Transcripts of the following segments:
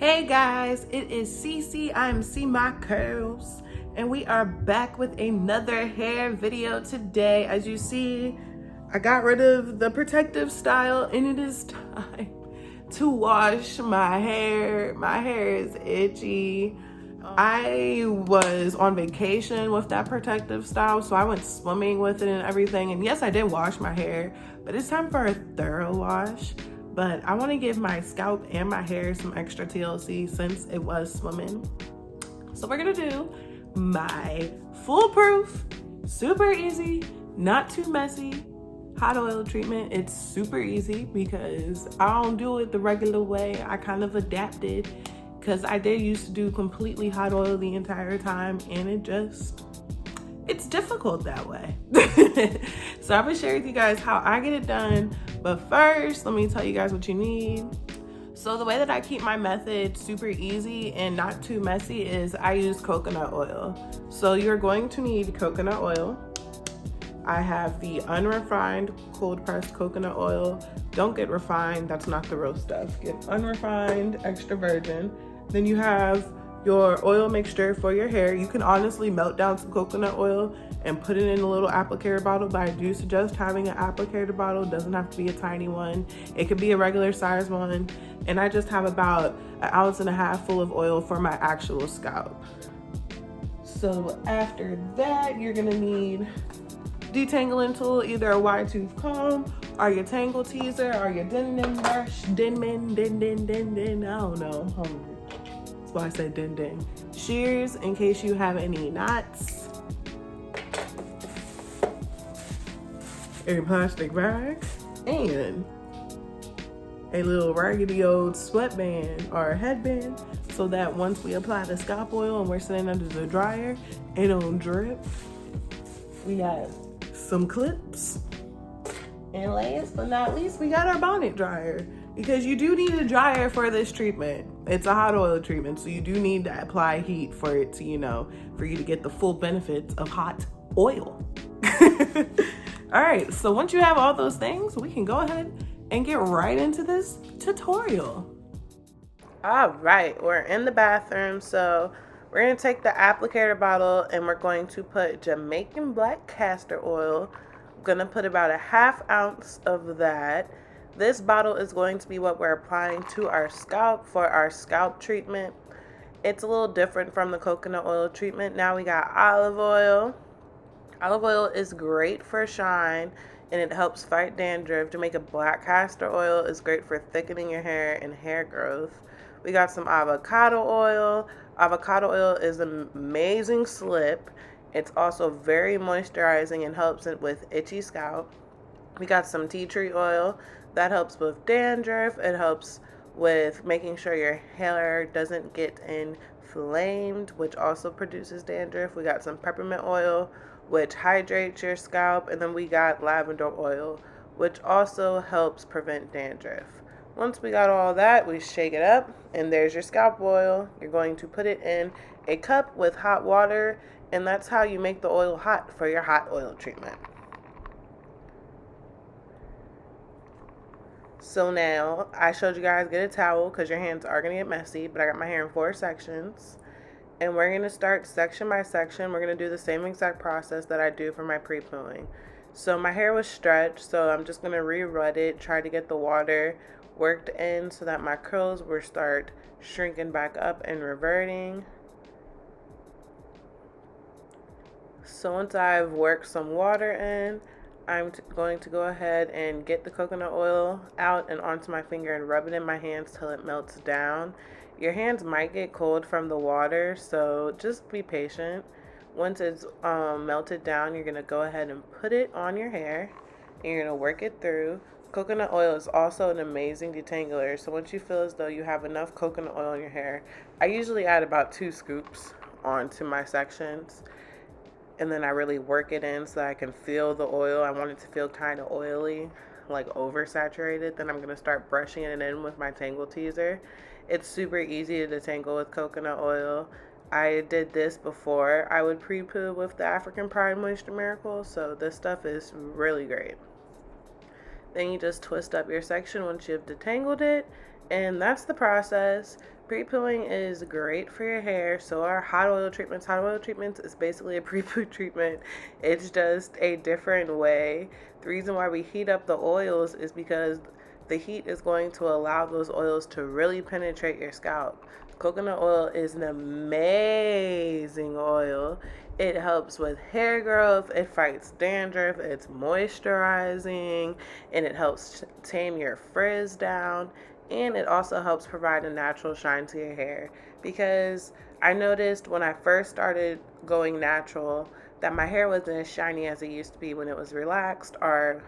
Hey guys, it is Cece. I'm See My Curls, and we are back with another hair video today. As you see, I got rid of the protective style and it is time to wash my hair. My hair is itchy. I was on vacation with that protective style, so I went swimming with it and everything. And yes, I did wash my hair, but it's time for a thorough wash. But I want to give my scalp and my hair some extra TLC since it was swimming. So we're gonna do my foolproof, super easy, not too messy hot oil treatment. It's super easy because I don't do it the regular way. I kind of adapted because I did used to do completely hot oil the entire time, and it's difficult that way. So I'm gonna share with you guys how I get it done. But first, let me tell you guys what you need. So the way that I keep my method super easy and not too messy is I use coconut oil. So you're going to need coconut oil. I have the unrefined cold pressed coconut oil. Don't get refined, that's not the real stuff. Get unrefined, extra virgin. Then you have your oil mixture for your hair. You can honestly melt down some coconut oil and put it in a little applicator bottle, but I do suggest having an applicator bottle. It doesn't have to be a tiny one. It could be a regular size one. And I just have about 1.5 ounces full of oil for my actual scalp. So after that, you're gonna need detangling tool, either a wide tooth comb or your tangle teaser or your din brush, I don't know. That's why I said din. Shears in case you have any knots. A plastic bag, and a little raggedy old sweatband or a headband so that once we apply the scalp oil and we're sitting under the dryer, it don't drip. We got some clips, and last but not least, we got our bonnet dryer, because you do need a dryer for this treatment. It's a hot oil treatment, so you do need to apply heat for it to, for you to get the full benefits of hot oil. All right, so once you have all those things, we can go ahead and get right into this tutorial. All right, we're in the bathroom, so we're gonna take the applicator bottle and we're going to put Jamaican black castor oil. I'm gonna put about 1/2 ounce of that. This bottle is going to be what we're applying to our scalp for our scalp treatment. It's a little different from the coconut oil treatment. Now we got olive oil. Olive oil is great for shine and it helps fight dandruff. Jamaican black castor oil is great for thickening your hair and hair growth. We got some avocado oil. Avocado oil is an amazing slip. It's also very moisturizing and helps it with itchy scalp. We got some tea tree oil that helps with dandruff. It helps with making sure your hair doesn't get inflamed, which also produces dandruff. We got some peppermint oil, which hydrates your scalp, and then we got lavender oil, which also helps prevent dandruff. Once we got all that, we shake it up, and there's your scalp oil. You're going to put it in a cup with hot water, and that's how you make the oil hot for your hot oil treatment. So now, I showed you guys get a towel because your hands are going to get messy, but I got my hair in 4 sections. And we're going to start section by section. We're going to do the same exact process that I do for my pre-pooing. So my hair was stretched, so I'm just going to re-rut it, try to get the water worked in so that my curls will start shrinking back up and reverting. So once I've worked some water in, I'm going to go ahead and get the coconut oil out and onto my finger and rub it in my hands till it melts down. Your hands might get cold from the water, so just be patient. Once it's melted down, you're going to go ahead and put it on your hair, and you're going to work it through. Coconut oil is also an amazing detangler, so once you feel as though you have enough coconut oil in your hair, I usually add about 2 scoops onto my sections, and then I really work it in so that I can feel the oil. I want it to feel kind of oily, like oversaturated. Then I'm going to start brushing it in with my tangle teaser. It's super easy to detangle with coconut oil. I did this before I would pre-poo with the African Pride Moisture Miracle, so this stuff is really great. Then you just twist up your section once you've detangled it, and that's the process. Pre-pooing is great for your hair. So are hot oil treatments. Hot oil treatments is basically a pre-poo treatment. It's just a different way. The reason why we heat up the oils is because the heat is going to allow those oils to really penetrate your scalp. Coconut oil is an amazing oil. It helps with hair growth, it fights dandruff, it's moisturizing, and it helps tame your frizz down. And it also helps provide a natural shine to your hair, because I noticed when I first started going natural that my hair wasn't as shiny as it used to be when it was relaxed, or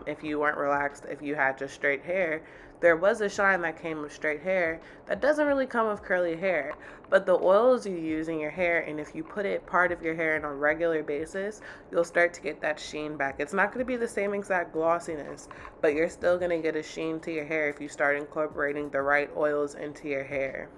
if you weren't relaxed, if you had just straight hair. There was a shine that came with straight hair that doesn't really come with curly hair. But the oils you use in your hair, and if you put it part of your hair on a regular basis, you'll start to get that sheen back. It's not going to be the same exact glossiness, but you're still going to get a sheen to your hair if you start incorporating the right oils into your hair.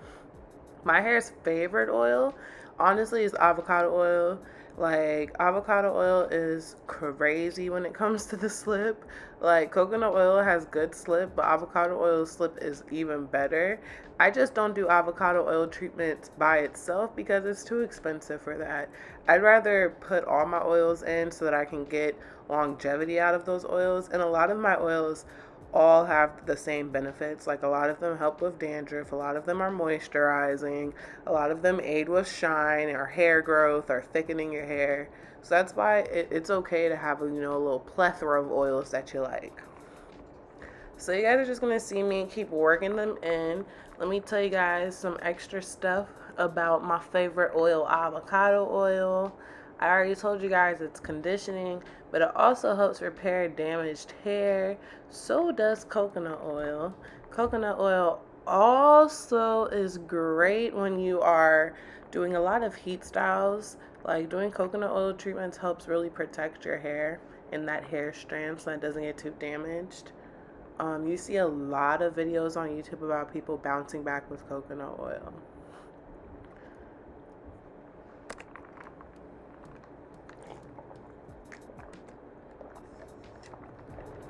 My hair's favorite oil, honestly, is avocado oil. Like, avocado oil is crazy when it comes to the slip. Like, coconut oil has good slip, but avocado oil slip is even better. I just don't do avocado oil treatments by itself because it's too expensive for that. I'd rather put all my oils in so that I can get longevity out of those oils. And a lot of my oils all have the same benefits. Like, a lot of them help with dandruff, a lot of them are moisturizing, a lot of them aid with shine or hair growth or thickening your hair. So that's why it's okay to have a little plethora of oils that you like. So you guys are just gonna see me keep working them in. Let me tell you guys some extra stuff about my favorite oil, avocado oil. I already told you guys it's conditioning, but it also helps repair damaged hair. So does coconut oil. Coconut oil also is great when you are doing a lot of heat styles. Like, doing coconut oil treatments helps really protect your hair and that hair strand so that it doesn't get too damaged. You see a lot of videos on YouTube about people bouncing back with coconut oil.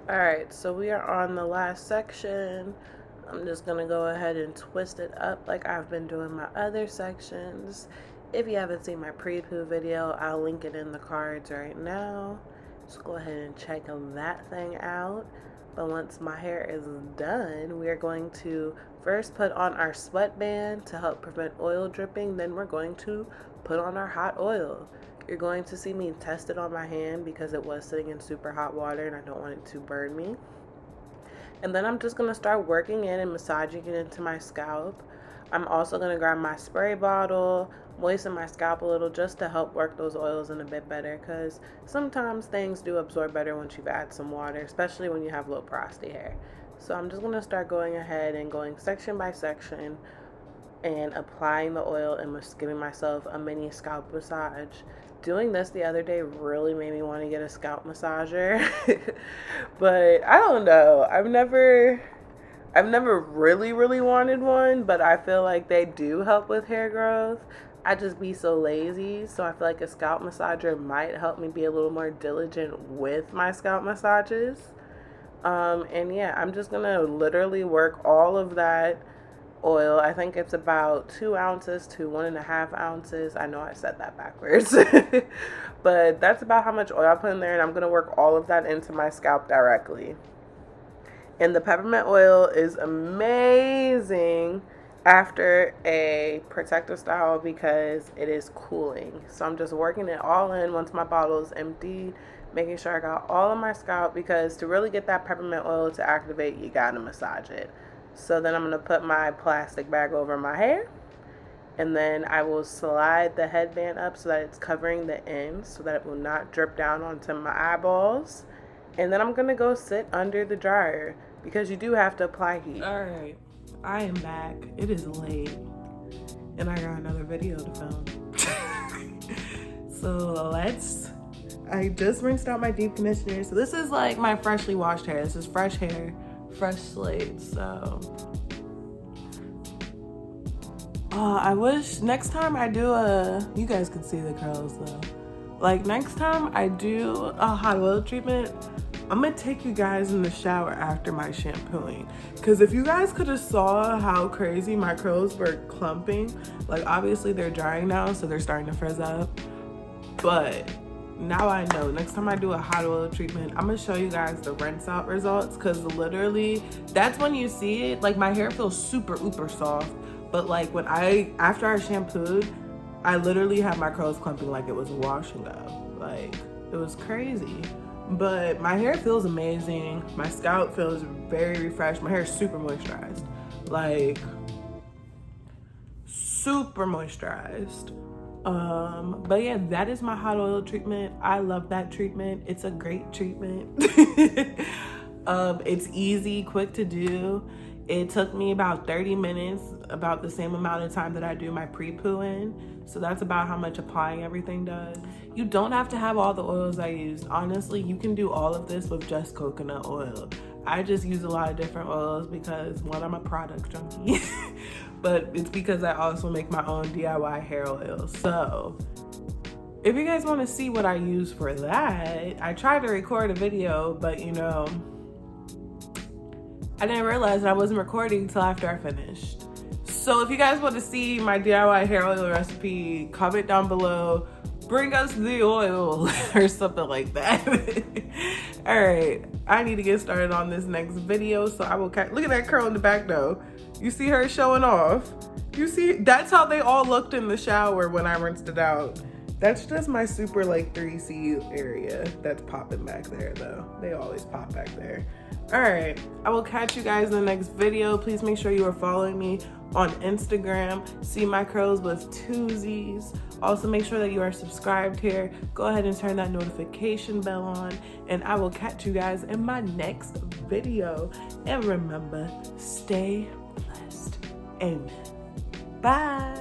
Alright, so we are on the last section. I'm just going to go ahead and twist it up like I've been doing my other sections. If you haven't seen my pre-poo video, I'll link it in the cards right now. Just go ahead and check that thing out. But once my hair is done, we are going to first put on our sweatband to help prevent oil dripping. Then we're going to put on our hot oil. You're going to see me test it on my hand because it was sitting in super hot water and I don't want it to burn me. And then I'm just going to start working in and massaging it into my scalp. I'm also going to grab my spray bottle, moisten my scalp a little just to help work those oils in a bit better, because sometimes things do absorb better once you've added some water, especially when you have low porosity hair. So I'm just going to start going ahead and going section by section and applying the oil and just giving myself a mini scalp massage. Doing this the other day really made me want to get a scalp massager. But I don't know. I've never really wanted one, but I feel like they do help with hair growth. I just be so lazy, so I feel like a scalp massager might help me be a little more diligent with my scalp massages. And yeah, I'm just gonna literally work all of that oil. I think it's about 2 ounces to 1.5 ounces. I know I said that backwards. But that's about how much oil I put in there, and I'm going to work all of that into my scalp directly. And the peppermint oil is amazing after a protective style because it is cooling. So I'm just working it all in once my bottle is emptied, making sure I got all of my scalp, because to really get that peppermint oil to activate, you got to massage it. So then I'm going to put my plastic bag over my hair, and then I will slide the headband up so that it's covering the ends so that it will not drip down onto my eyeballs. And then I'm going to go sit under the dryer because you do have to apply heat. Alright, I am back. It is late and I got another video to film. So I just rinsed out my deep conditioner. So this is like my freshly washed hair. This is fresh hair. Fresh slate. So I wish next time I do you guys can see the curls though. Like next time I do a hot oil treatment, I'm gonna take you guys in the shower after my shampooing, because if you guys could have saw how crazy my curls were clumping, like obviously they're drying now, so they're starting to frizz up, but now I know next time I do a hot oil treatment, I'm gonna show you guys the rinse out results, because literally that's when you see it. Like my hair feels super uber soft, but like when after I shampooed, I literally had my curls clumping like it was washing up. Like it was crazy. But my hair feels amazing. My scalp feels very refreshed. My hair is super moisturized. Like super moisturized. But yeah, that is my hot oil treatment. I love that treatment. It's a great treatment. It's easy, quick to do. It took me about 30 minutes, about the same amount of time that I do my pre-poo in. So that's about how much applying everything does. You don't have to have all the oils I use. Honestly, you can do all of this with just coconut oil. I just use a lot of different oils because, one, I'm a product junkie, but it's because I also make my own DIY hair oil. So if you guys want to see what I use for that, I tried to record a video, but you know, I didn't realize that I wasn't recording until after I finished. So if you guys want to see my DIY hair oil recipe, comment down below, bring us the oil or something like that. All right, I need to get started on this next video, so I will look at that curl in the back though. You see her showing off? You see, that's how they all looked in the shower when I rinsed it out. That's just my super like 3C area that's popping back there though. They always pop back there. All right, I will catch you guys in the next video. Please make sure you are following me on Instagram. See my curls with 2 Z's. Also make sure that you are subscribed here. Go ahead and turn that notification bell on, and I will catch you guys in my next video. And remember, stay blessed. Amen. Bye.